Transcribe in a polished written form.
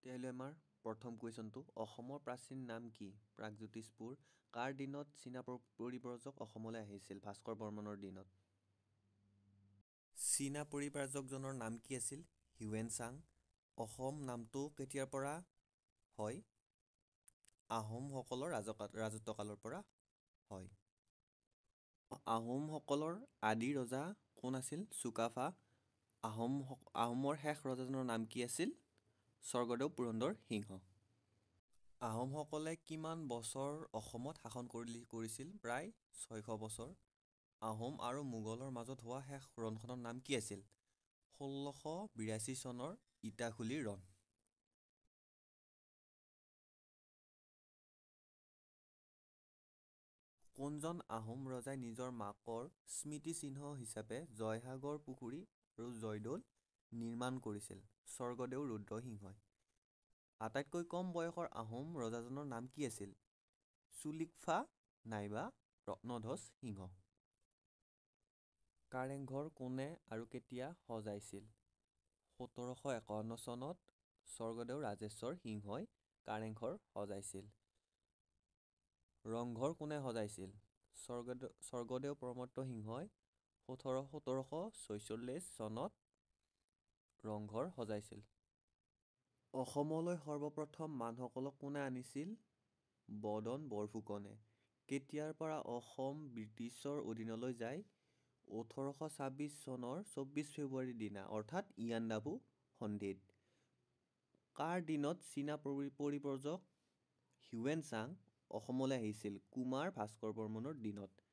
তেতিয়াহ'লে আমাৰ প্ৰথম কুৱেশ্যনটো অসমৰ প্ৰাচীন নাম কি? প্ৰাগজ্যোতিষপুৰ। কাৰ দিনত চীনা পৰিব্ৰজক অসমলৈ আহিছিল? ভাস্কৰ বৰ্মনৰ দিনত। চীনা পৰিব্ৰাজকজনৰ নাম কি আছিল? Hiuen Tsang. অসম নামটো কেতিয়াৰ পৰা হয়? আহোমসকলৰ ৰাজত্বকালৰ পৰা হয়। আহোমসকলৰ আদি ৰজা কোন আছিল? চুকাফা। আহোমৰ শেষ ৰজাজনৰ নাম কি আছিল? স্বৰ্গদেউ পুৰন্দৰ সিংহ। আহোমসকলে কিমান বছৰ অসমত শাসন কৰিছিল? প্ৰায় 600 বছৰ। আহোম আৰু মোগলৰ মাজত হোৱা শেষ ৰণখনৰ নাম কি আছিল? 1682 চনৰ ইটাখুলিৰ ৰণ। কোনজন আহোম ৰজাই নিজৰ মাকৰ স্মৃতিচিহ্ন হিচাপে জয়সাগৰ পুখুৰী আৰু জয়দৌল নিৰ্মাণ কৰিছিল? স্বৰ্গদেউ ৰুদ্ৰসিংহই। আটাইতকৈ কম বয়সৰ আহোম ৰজাজনৰ নাম কি আছিল? চুলিকফা নাইবা ৰত্নধ্বজ সিংহ। কাৰেংঘৰ কোনে আৰু কেতিয়া সজাইছিল? 1751 চনত স্বৰ্গদেউ ৰাজেশ্বৰ সিংহই কাৰেংঘৰ সজাইছিল। ৰংঘৰ কোনে সজাইছিল? স্বৰ্গদেউ প্ৰমত্ত সিংহই 1746 চনত ৰংঘৰ সজাইছিল। অসমলৈ সৰ্বপ্ৰথম মানুহসকলক কোনে আনিছিল? বদন বৰফুকনে। কেতিয়াৰ পৰা অসম ব্ৰিটিছৰ অধীনলৈ যায়? 1826 চনৰ 24 ফেব্ৰুৱাৰীৰ দিনা অৰ্থাৎ ইয়াণ্ডাবু সন্ধিত। কাৰ দিনত চীনা পৰিব্ৰজক হিউৱেন চাং অসমলৈ আহিছিল? কুমাৰ ভাস্কৰ বৰ্মনৰ দিনত।